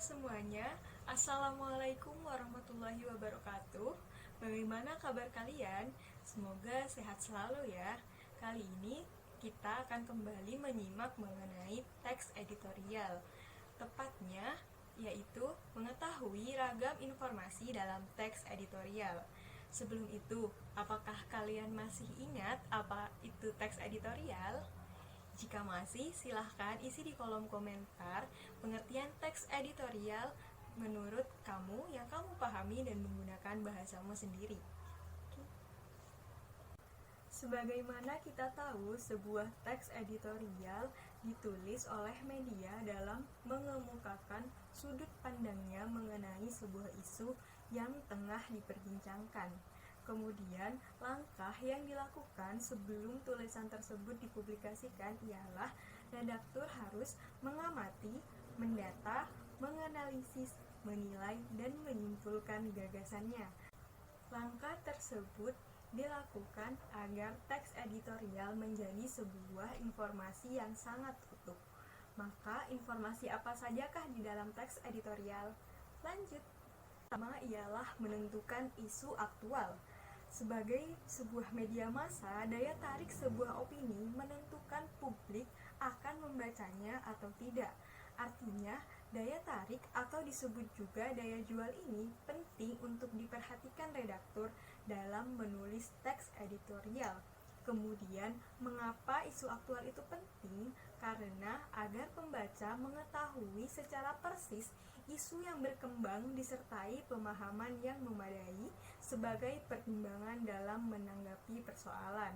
semuanya, Assalamualaikum warahmatullahi wabarakatuh. Bagaimana kabar kalian? Semoga sehat selalu ya. Kali ini kita akan kembali menyimak mengenai teks editorial. Tepatnya yaitu mengetahui ragam informasi dalam teks editorial. Sebelum itu, apakah kalian masih ingat apa itu teks editorial? Jika masih, silahkan isi di kolom komentar pengertian teks editorial menurut kamu yang kamu pahami dan menggunakan bahasamu sendiri. Sebagaimana kita tahu, sebuah teks editorial ditulis oleh media dalam mengemukakan sudut pandangnya mengenai sebuah isu yang tengah diperbincangkan. Kemudian, langkah yang dilakukan sebelum tulisan tersebut dipublikasikan ialah redaktur harus mengamati, mendata, menganalisis, menilai, dan menyimpulkan gagasannya. Langkah tersebut dilakukan agar teks editorial menjadi sebuah informasi yang sangat utuh. Maka, informasi apa sajakah di dalam teks editorial? Lanjut. Pertama ialah menentukan isu aktual. Sebagai sebuah media massa, daya tarik sebuah opini menentukan publik akan membacanya atau tidak. Artinya, daya tarik atau disebut juga daya jual ini penting untuk diperhatikan redaktur dalam menulis teks editorial. Kemudian, mengapa isu aktual itu penting? Karena agar pembaca mengetahui secara persis isu yang berkembang disertai pemahaman yang memadai sebagai pertimbangan dalam menanggapi persoalan.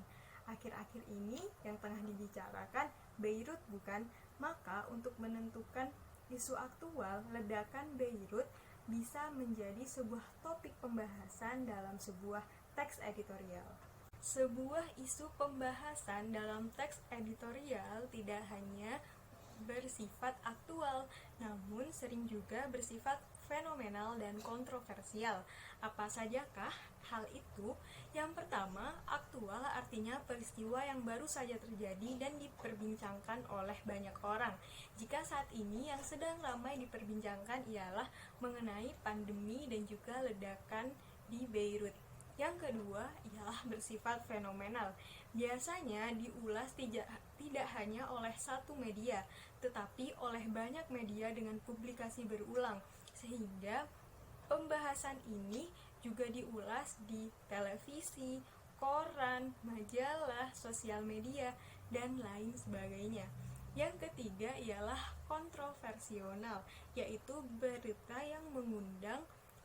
Akhir-akhir ini yang tengah dibicarakan Beirut bukan? Maka untuk menentukan isu aktual, ledakan Beirut bisa menjadi sebuah topik pembahasan dalam sebuah teks editorial. Sebuah isu pembahasan dalam teks editorial tidak hanya bersifat aktual, namun sering juga bersifat fenomenal dan kontroversial. Apa sajakah hal itu? Yang pertama, aktual artinya peristiwa yang baru saja terjadi dan diperbincangkan oleh banyak orang. Jika saat ini yang sedang ramai diperbincangkan ialah mengenai pandemi dan juga ledakan di Beirut. Yang kedua ialah bersifat fenomenal. Biasanya diulas tidak hanya oleh satu media, tetapi oleh banyak media dengan publikasi berulang, sehingga pembahasan ini juga diulas di televisi, koran, majalah, sosial media, dan lain sebagainya. Yang ketiga ialah kontroversial, yaitu berita yang mengundang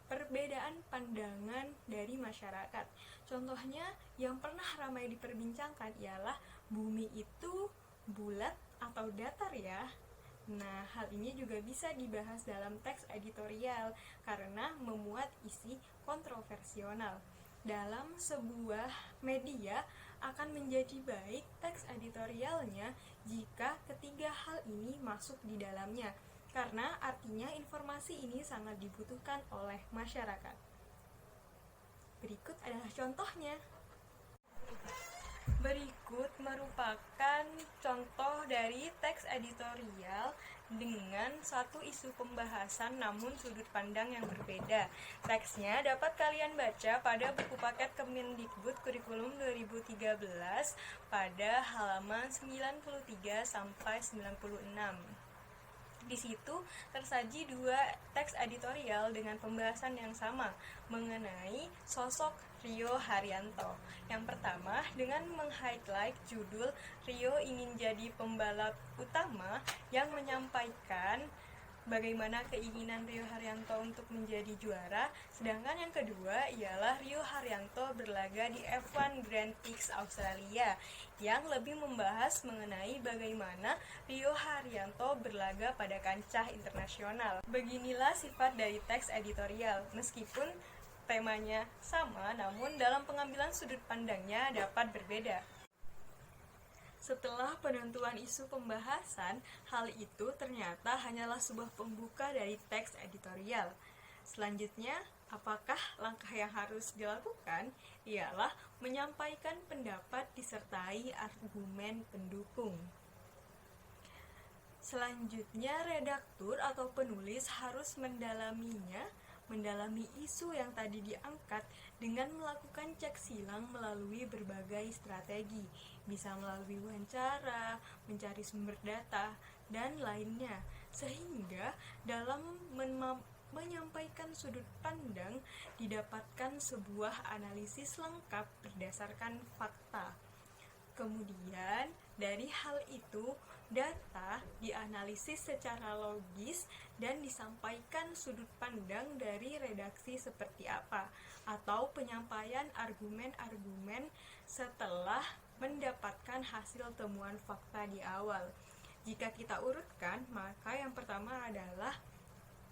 perbedaan pandangan dari masyarakat. Contohnya yang pernah ramai diperbincangkan ialah bumi itu bulat atau datar ya. Nah, hal ini juga bisa dibahas dalam teks editorial karena memuat isi kontroversial. Dalam sebuah media akan menjadi baik teks editorialnya jika ketiga hal ini masuk di dalamnya, karena artinya informasi ini sangat dibutuhkan oleh masyarakat. Berikut adalah contohnya. Berikut merupakan contoh dari teks editorial dengan satu isu pembahasan namun sudut pandang yang berbeda. Teksnya dapat kalian baca pada buku paket Kemendikbud Kurikulum 2013 pada halaman 93 sampai 96. Di situ tersaji dua teks editorial dengan pembahasan yang sama mengenai sosok Rio Haryanto. Yang pertama dengan meng-highlight judul Rio ingin jadi pembalap utama yang menyampaikan bagaimana keinginan Rio Haryanto untuk menjadi juara, sedangkan yang kedua ialah Rio Haryanto berlaga di F1 Grand Prix Australia yang lebih membahas mengenai bagaimana Rio Haryanto berlaga pada kancah internasional. Beginilah sifat dari teks editorial, meskipun temanya sama, namun dalam pengambilan sudut pandangnya dapat berbeda. Setelah penentuan isu pembahasan, hal itu ternyata hanyalah sebuah pembuka dari teks editorial. Selanjutnya, apakah langkah yang harus dilakukan? Ialah menyampaikan pendapat disertai argumen pendukung. Selanjutnya, redaktur atau penulis harus mendalami isu yang tadi diangkat dengan melakukan cek silang melalui berbagai strategi, bisa melalui wawancara, mencari sumber data, dan lainnya, sehingga dalam menyampaikan sudut pandang didapatkan sebuah analisis lengkap berdasarkan fakta. Kemudian, dari hal itu, data dianalisis secara logis dan disampaikan sudut pandang dari redaksi seperti apa, atau penyampaian argumen-argumen setelah mendapatkan hasil temuan fakta di awal. Jika kita urutkan, maka yang pertama adalah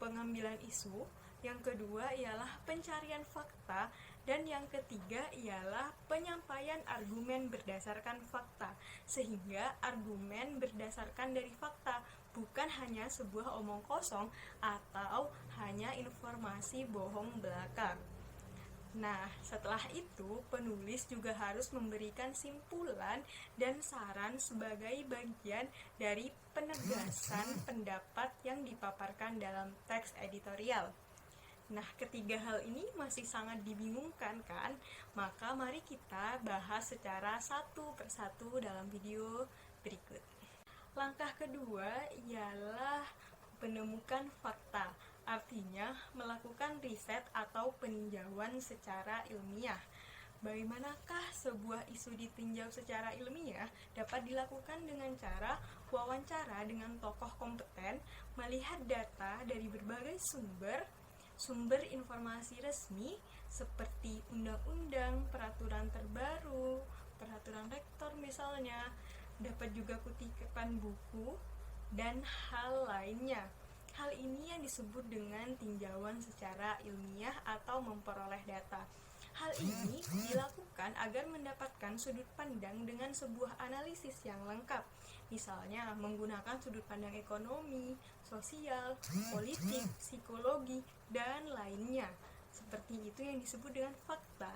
pengambilan isu, yang kedua ialah pencarian fakta, dan yang ketiga ialah penyampaian argumen berdasarkan fakta, sehingga argumen berdasarkan dari fakta, bukan hanya sebuah omong kosong atau hanya informasi bohong belaka. Nah, setelah itu penulis juga harus memberikan simpulan dan saran sebagai bagian dari penegasan pendapat yang dipaparkan dalam teks editorial. Nah, ketiga hal ini masih sangat dibingungkan kan? Maka mari kita bahas secara satu persatu dalam video berikut. Langkah kedua ialah penemukan fakta, artinya melakukan riset atau peninjauan secara ilmiah. Bagaimanakah sebuah isu ditinjau secara ilmiah? Dapat dilakukan dengan cara wawancara dengan tokoh kompeten, melihat data dari berbagai sumber informasi resmi seperti undang-undang, peraturan terbaru, peraturan rektor misalnya, dapat juga kutipan buku, dan hal lainnya. Hal ini yang disebut dengan tinjauan secara ilmiah atau memperoleh data. Hal ini dilakukan agar mendapatkan sudut pandang dengan sebuah analisis yang lengkap. Misalnya menggunakan sudut pandang ekonomi, sosial, politik, psikologi, dan lainnya. Seperti itu yang disebut dengan fakta.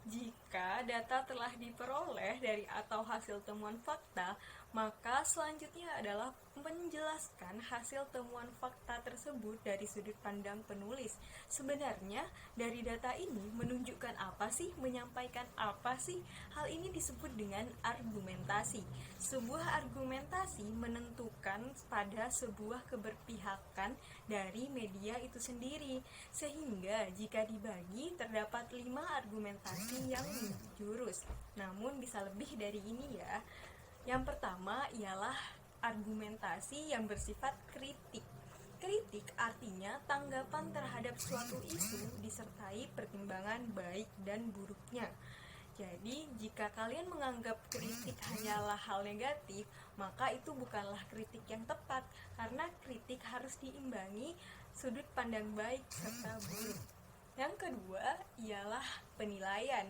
Jika data telah diperoleh dari atau hasil temuan fakta, maka selanjutnya adalah menjelaskan hasil temuan fakta tersebut dari sudut pandang penulis. Sebenarnya dari data ini menunjukkan apa sih, menyampaikan apa sih? Hal ini disebut dengan argumentasi. Sebuah argumentasi menentukan pada sebuah keberpihakan dari media itu sendiri, sehingga jika dibagi terdapat 5 argumentasi yang menjurus. Namun bisa lebih dari ini ya. Yang pertama ialah argumentasi yang bersifat kritik. Kritik artinya tanggapan terhadap suatu isu disertai pertimbangan baik dan buruknya. Jadi, jika kalian menganggap kritik hanyalah hal negatif, maka itu bukanlah kritik yang tepat, karena kritik harus diimbangi sudut pandang baik serta buruk. Yang kedua ialah penilaian.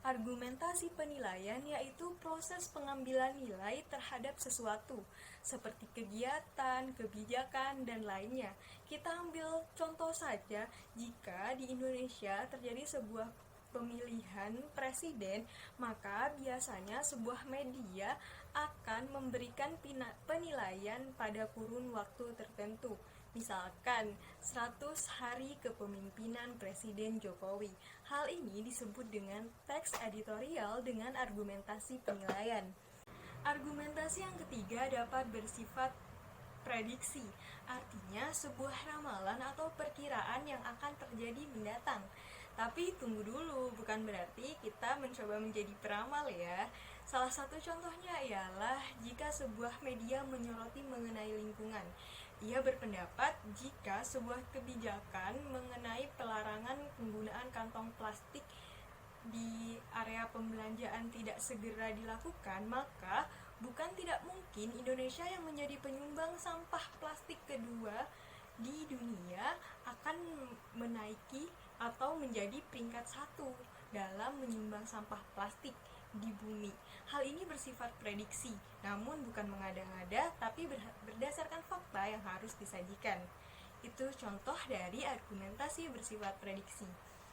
Argumentasi penilaian yaitu proses pengambilan nilai terhadap sesuatu, seperti kegiatan, kebijakan, dan lainnya. Kita ambil contoh saja, jika di Indonesia terjadi sebuah pemilihan presiden, maka biasanya sebuah media akan memberikan penilaian pada kurun waktu tertentu. Misalkan 100 hari kepemimpinan Presiden Jokowi. Hal ini disebut dengan teks editorial dengan argumentasi penilaian. Argumentasi yang ketiga dapat bersifat prediksi, artinya sebuah ramalan atau perkiraan yang akan terjadi mendatang. Tapi tunggu dulu, bukan berarti kita mencoba menjadi peramal ya. Salah satu contohnya ialah jika sebuah media menyoroti mengenai lingkungan. Ia berpendapat jika sebuah kebijakan mengenai pelarangan penggunaan kantong plastik di area pembelanjaan tidak segera dilakukan, maka bukan tidak mungkin Indonesia yang menjadi penyumbang sampah plastik kedua di dunia akan menaiki atau menjadi peringkat 1 dalam menyumbang sampah plastik di bumi. Hal ini bersifat prediksi, namun bukan mengada-ngada, tapi berdasarkan fakta yang harus disajikan. Itu contoh dari argumentasi bersifat prediksi.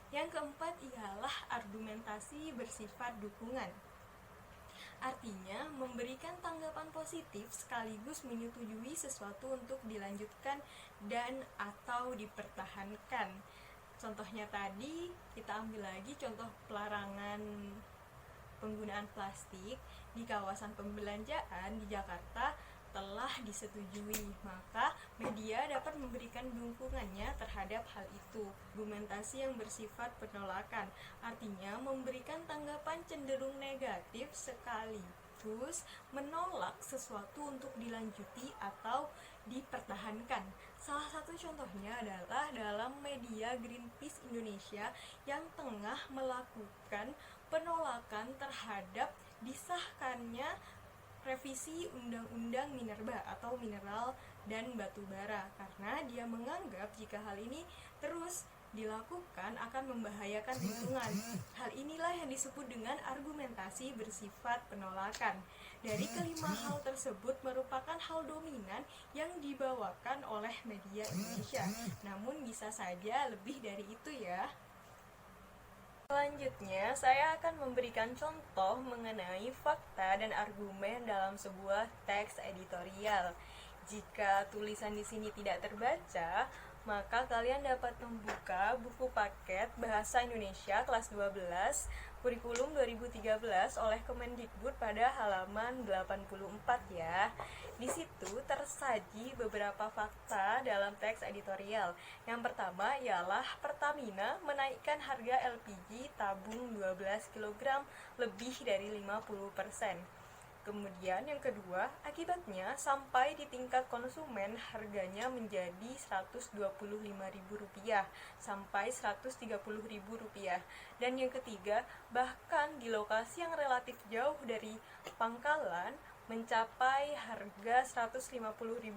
Yang keempat ialah argumentasi bersifat dukungan. Artinya, memberikan tanggapan positif sekaligus menyetujui sesuatu untuk dilanjutkan dan atau dipertahankan. Contohnya tadi, kita ambil lagi contoh pelarangan penggunaan plastik di kawasan pembelanjaan di Jakarta telah disetujui, maka media dapat memberikan dukungannya terhadap hal itu. Argumentasi yang bersifat penolakan artinya memberikan tanggapan cenderung negatif sekaligus menolak sesuatu untuk dilanjuti atau dipertahankan. Salah satu contohnya adalah dalam media Greenpeace Indonesia yang tengah melakukan penolakan terhadap disahkannya revisi Undang-Undang Minerba atau Mineral dan Batu Bara karena dia menganggap jika hal ini terus dilakukan akan membahayakan lingkungan. Hal inilah yang disebut dengan argumentasi bersifat penolakan. Dari kelima hal tersebut merupakan hal dominan yang dibawakan oleh media Indonesia. Namun bisa saja lebih dari itu ya. Selanjutnya, saya akan memberikan contoh mengenai fakta dan argumen dalam sebuah teks editorial. Jika tulisan di sini tidak terbaca, maka kalian dapat membuka buku paket Bahasa Indonesia kelas 12 kurikulum 2013 oleh Kemendikbud pada halaman 84 ya. Di situ tersaji beberapa fakta dalam teks editorial. Yang pertama ialah Pertamina menaikkan harga LPG tabung 12 kg lebih dari 50%. Kemudian yang kedua, akibatnya sampai di tingkat konsumen harganya menjadi Rp125.000 sampai Rp130.000. Dan yang ketiga, bahkan di lokasi yang relatif jauh dari pangkalan mencapai harga Rp150.000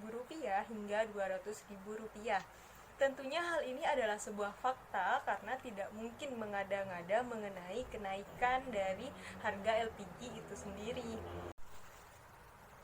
hingga Rp200.000. Tentunya hal ini adalah sebuah fakta karena tidak mungkin mengada-ngada mengenai kenaikan dari harga LPG itu sendiri.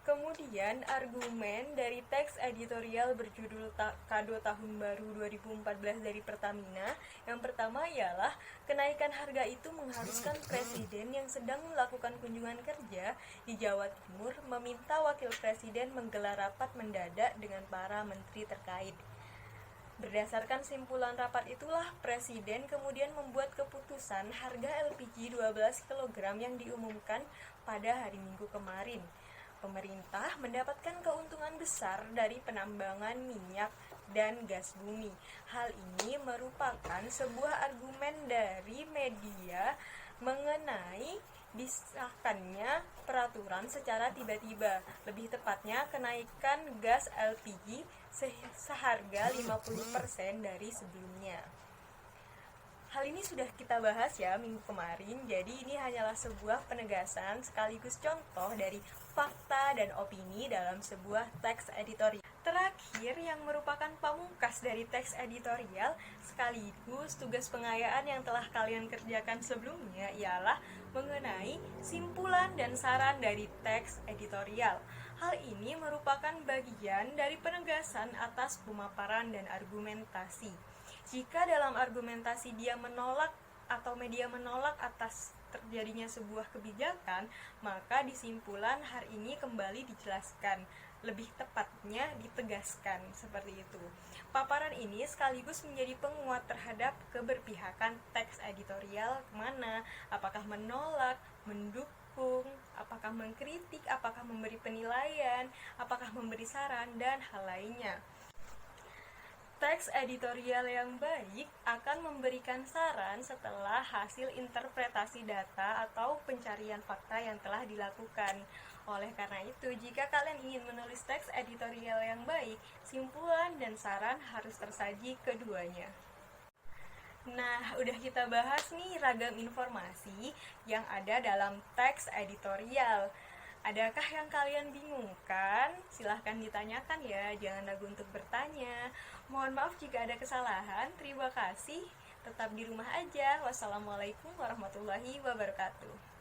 Kemudian argumen dari teks editorial berjudul Kado Tahun Baru 2014 dari Pertamina. Yang pertama ialah kenaikan harga itu mengharuskan presiden yang sedang melakukan kunjungan kerja di Jawa Timur meminta wakil presiden menggelar rapat mendadak dengan para menteri terkait. Berdasarkan simpulan rapat itulah presiden kemudian membuat keputusan harga LPG 12 kg yang diumumkan pada hari Minggu kemarin. Pemerintah mendapatkan keuntungan besar dari penambangan minyak dan gas bumi. Hal ini merupakan sebuah argumen dari media mengenai disahkannya peraturan secara tiba-tiba. Lebih tepatnya kenaikan gas LPG seharga 50% dari sebelumnya. Hal ini sudah kita bahas ya minggu kemarin, jadi ini hanyalah sebuah penegasan sekaligus contoh dari fakta dan opini dalam sebuah teks editorial. Terakhir, yang merupakan pamungkas dari teks editorial sekaligus tugas pengayaan yang telah kalian kerjakan sebelumnya ialah mengenai simpulan dan saran dari teks editorial. Hal ini merupakan bagian dari penegasan atas pemaparan dan argumentasi. Jika dalam argumentasi dia menolak atau media menolak atas terjadinya sebuah kebijakan, maka di simpulan hari ini kembali dijelaskan, lebih tepatnya ditegaskan seperti itu. Paparan ini sekaligus menjadi penguat terhadap keberpihakan teks editorial kemana, apakah menolak, mendukung, apakah mengkritik, apakah memberi penilaian, apakah memberi saran, dan hal lainnya. Teks editorial yang baik akan memberikan saran setelah hasil interpretasi data atau pencarian fakta yang telah dilakukan. Oleh karena itu, jika kalian ingin menulis teks editorial yang baik, simpulan dan saran harus tersaji keduanya. Nah, udah kita bahas nih ragam informasi yang ada dalam teks editorial. Adakah yang kalian bingungkan? Silahkan ditanyakan ya, jangan ragu untuk bertanya. Mohon maaf jika ada kesalahan. Terima kasih. Tetap di rumah aja. Wassalamualaikum warahmatullahi wabarakatuh.